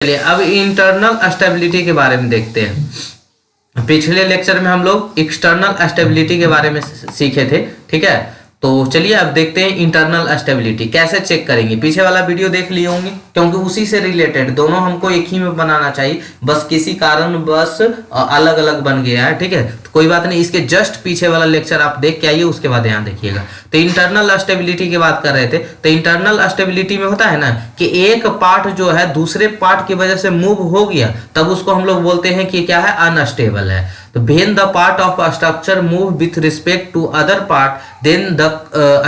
चलिए अब internal stability के बारे में देखते हैं। पिछले लेक्चर में हम लोग एक्सटर्नल स्टेबिलिटी के बारे में सीखे थे, ठीक है। तो चलिए अब देखते हैं इंटरनल स्टेबिलिटी कैसे चेक करेंगे। पीछे वाला वीडियो देख लिए होंगे क्योंकि उसी से रिलेटेड दोनों हमको एक ही में बनाना चाहिए, बस किसी कारण बस अलग अलग बन गया है, ठीक है। तो कोई बात नहीं, इसके जस्ट पीछे वाला लेक्चर आप देख के आइए, उसके बाद यहाँ देखिएगा। तो इंटरनल स्टेबिलिटी की बात कर रहे थे। तो इंटरनल स्टेबिलिटी में होता है ना कि एक पार्ट जो है दूसरे पार्ट की वजह से मूव हो गया, तब उसको हम लोग बोलते हैं कि क्या है, अनस्टेबल है। तो when the part of a structure move with respect to other part then the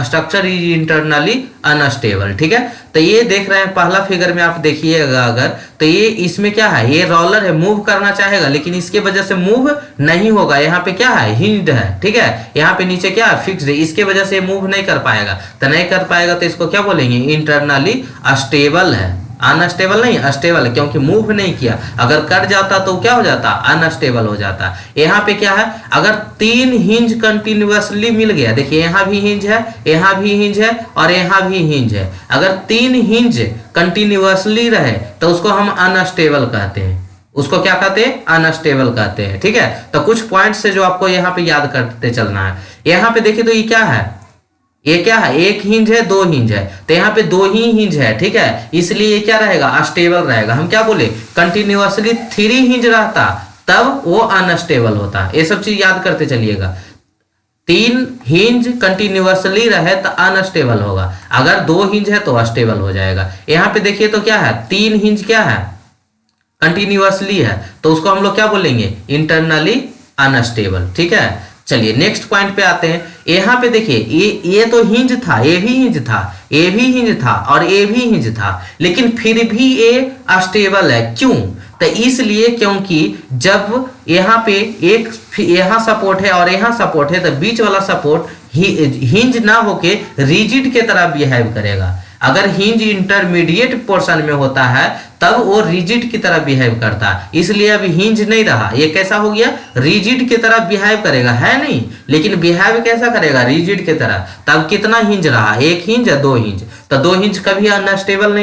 structure is internally unstable, ठीक है। तो ये देख रहे हैं पहला फिगर में, आप देखिएगा अगर, तो ये इसमें क्या है, ये रोलर है, मूव करना चाहेगा लेकिन इसके वजह से मूव नहीं होगा। यहाँ पे क्या है, हिंज्ड है, ठीक है। यहाँ पे नीचे क्या है, फिक्स्ड है, इसके वजह से मूव नहीं कर पाएगा। तो नहीं कर पाएगा तो इसको क्या बोलेंगे, इंटरनली अस्टेबल है। अनस्टेबल नहीं, अस्टेबल है, क्योंकि मूव नहीं किया। अगर कट जाता तो क्या हो जाता, अनस्टेबल हो जाता। यहाँ पे क्या है, अगर तीन हिंज कंटिन्यूअसली मिल गया, देखिए यहाँ भी हिंज है, यहाँ भी हिंज है और यहाँ भी हिंज है। अगर तीन हिंज कंटिन्यूअसली रहे तो उसको हम अनस्टेबल कहते हैं। उसको क्या कहते हैं, अनस्टेबल कहते हैं, ठीक है। तो कुछ पॉइंट से जो आपको यहाँ पे याद करते चलना है। यहाँ पे देखिए तो ये क्या है, ये क्या है, एक हिंज है, दो हिंज है। तो यहाँ पे दो ही हिंज है, ठीक है, इसलिए ये क्या रहेगा, अस्टेबल रहेगा। हम क्या बोले, कंटिन्यूअसली थ्री हिंज रहता तब वो अनस्टेबल होता। ये सब चीज याद करते चलिएगा। तीन हिंज कंटिन्यूअसली रहे तो अनस्टेबल होगा, अगर दो हिंज है तो अस्टेबल हो जाएगा। यहाँ पे देखिए तो क्या है, तीन हिंज क्या है, कंटिन्यूअसली है, तो उसको हम लोग क्या बोलेंगे, इंटरनली अनस्टेबल, ठीक है। चलिए नेक्स्ट पॉइंट पे आते हैं। यहाँ पे देखिए ये तो हिंज था, ये भी हिंज था, ये भी हिंज था और ये भी हिंज था, लेकिन फिर भी ये अस्टेबल है। क्यों, तो इसलिए क्योंकि जब यहाँ पे एक यहाँ सपोर्ट है और यहाँ सपोर्ट है तो बीच वाला सपोर्ट हिंज ना होके रिजिड के तरह बिहेव करेगा। अगर हिंज इंटरमीडिएट पोर्शन में होता है तब वो रिजिड की तरह बिहेव करता है, इसलिए अब हिंज नहीं रहा, ये कैसा हो गया, रिजिड की तरह बिहेव करेगा, है नहीं, लेकिन बिहेव कैसा करेगा, रिजिड की तरह। तब कितना हिंज रहा, एक हिंज या दो हिंज। तो दो हिंज कभी अनस्टेबल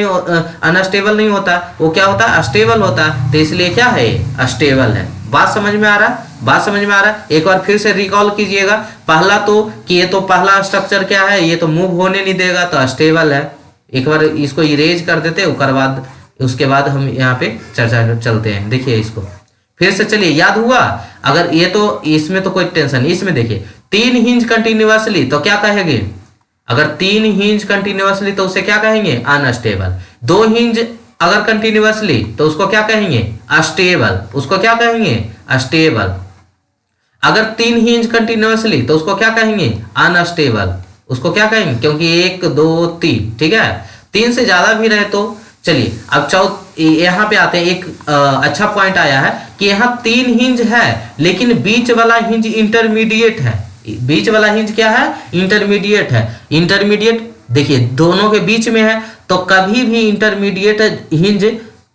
नहीं होता, वो क्या होता है, अस्टेबल होता है। तो इसलिए क्या है, अस्टेबल है। बात समझ में आ रहा, बात समझ में आ रहा। एक बार फिर से रिकॉल कीजिएगा। पहला तो कि ये तो पहला स्ट्रक्चर क्या है, ये तो मूव होने नहीं देगा तो अस्टेबल है। एक बार इसको इरेज कर देते, उसके बाद हम यहाँ पे चर्चा चलते हैं। देखिए इसको फिर से, चलिए याद हुआ। अगर ये तो इसमें तो कोई टेंशन नहीं, इसमें देखिए तीन हिंज कंटिन्यूअसली तो क्या कहेंगे, अगर तीन हिंज कंटिन्यूअसली तो उसे क्या कहेंगे, अनस्टेबल। दो हिंज अगर कंटिन्यूअसली तो उसको क्या कहेंगे, अस्टेबल, उसको क्या कहेंगे, अस्टेबल। अगर तीन हिंज कंटिन्यूअसली तो उसको क्या कहेंगे, अनस्टेबल, उसको क्या कहेंगे, क्योंकि एक दो तीन, ठीक है। तीन से ज्यादा भी रहे तो चलिए अब यहाँ पे आते हैं। एक अच्छा पॉइंट आया है कि यहाँ तीन हिंज है लेकिन बीच वाला हिंज इंटरमीडिएट है। बीच वाला हिंज क्या है, इंटरमीडिएट है। इंटरमीडिएट देखिए दोनों के बीच में है, तो कभी भी इंटरमीडिएट हिंज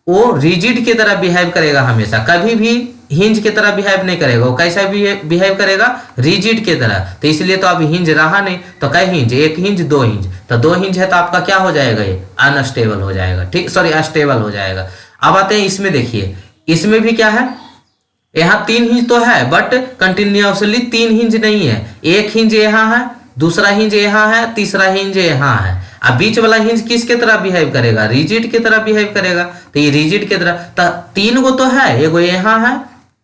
वो रिजिड की तरह बिहेव करेगा हमेशा, कभी भी हिंज की तरह बिहेव नहीं करेगा। वो कैसा बिहेव करेगा, रिजिड की तरह। तो इसलिए तो अभी हिंज रहा नहीं, तो कई हिंज, एक हिंज दो हिंज, तो दो हिंज है तो आपका क्या हो जाएगा, ये अनस्टेबल हो जाएगा, ठीक, सॉरी अस्टेबल हो जाएगा। अब आते हैं इसमें, देखिए इसमें भी क्या है, यहाँ तीन हिंज तो है बट कंटिन्यूअसली तीन हिंज नहीं है। एक हिंज यहाँ है, दूसरा हिंज यहाँ है, तीसरा हिंज यहाँ है। अब बीच वाला हिंज किसके तरह बिहेव करेगा, रिजिड की तरह बिहेव करेगा। तो ये रिजिड की तरह, तो तीन गो तो है, एगो यहाँ है,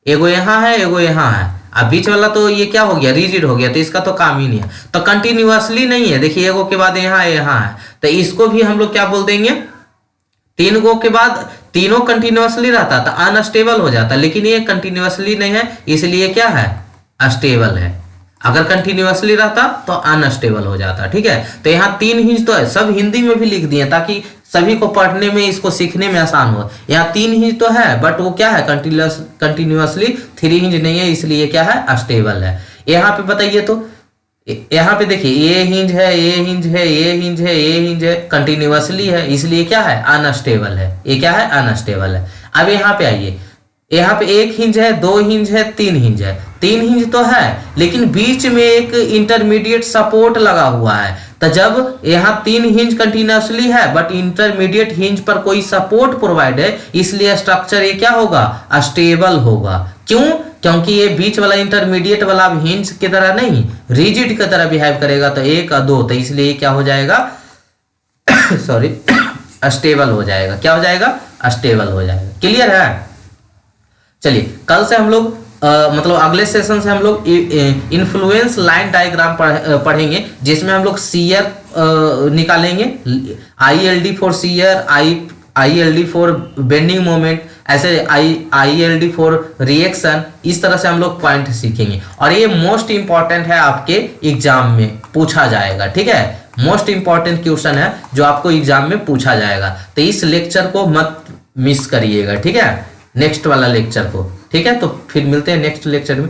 एगो यहाँ है, एगो यहाँ है। अब बीच वाला तो ये क्या हो गया, रिजिड हो गया, तो इसका तो काम ही नहीं है। तो कंटिन्यूअसली नहीं है, देखिए एगो के बाद यहाँ यहाँ है, तो इसको भी हम लोग क्या बोल देंगे, तीन गो के बाद तीनों कंटिन्यूअसली रहता तो अनस्टेबल हो जाता, लेकिन ये कंटिन्यूअसली नहीं है, इसलिए क्या है, अस्टेबल है। अगर कंटिन्यूअसली रहता तो अनस्टेबल हो जाता, ठीक है। तो यहाँ तीन हिंज तो है, सब हिंदी में भी लिख दिए ताकि सभी को पढ़ने में, इसको सीखने में आसान हो। यहाँ तीन हिंज तो है बट वो क्या है, कंटिन्यूअसली थ्री हिंज नहीं है, इसलिए क्या है, अस्टेबल है। यहाँ पे बताइए तो, यहाँ पे देखिए ये हिंज है, ये हिंज है, ये हिंज है, ये हिंज है, कंटिन्यूअसली है, इसलिए क्या है, अनस्टेबल है। ये क्या है, अनस्टेबल है। अब यहाँ पे आइए, यहाँ पे एक हिंज है, दो हिंज है, तीन हिंज है। तीन हिंज तो है लेकिन बीच में एक इंटरमीडिएट सपोर्ट लगा हुआ है, तो जब यहाँ 3 हिंज कंटिन्यूसली है बट इंटरमीडिएट हिंज पर कोई सपोर्ट प्रोवाइड है, इसलिए स्ट्रक्चर ये क्या होगा, स्टेबल होगा। क्यों? क्योंकि ये बीच वाला इंटरमीडिएट वाला अब हिंज की तरह नहीं, रिजिड की तरह बिहेव करेगा, तो 1 और 2, तो इसलिए ये क्या हो जाएगा सॉरी स्टेबल हो जाएगा। क्या हो जाएगा? स्टेबल हो जाएगा। क्लियर है? चलिए कल से हम लोग मतलब अगले सेशन से हम लोग इन्फ्लुएंस लाइन डायग्राम पढ़ेंगे, जिसमें हम लोग सीयर निकालेंगे, ILD for shear, ILD for bending moment, ऐसे ILD फॉर रिएक्शन, इस तरह से हम लोग पॉइंट सीखेंगे। और ये मोस्ट इंपॉर्टेंट है, आपके एग्जाम में पूछा जाएगा। ठीक है, मोस्ट इंपॉर्टेंट क्वेश्चन है जो आपको एग्जाम में पूछा जाएगा, तो इस लेक्चर को मत मिस करिएगा। ठीक है, नेक्स्ट वाला लेक्चर को। ठीक है, तो फिर मिलते हैं नेक्स्ट लेक्चर में।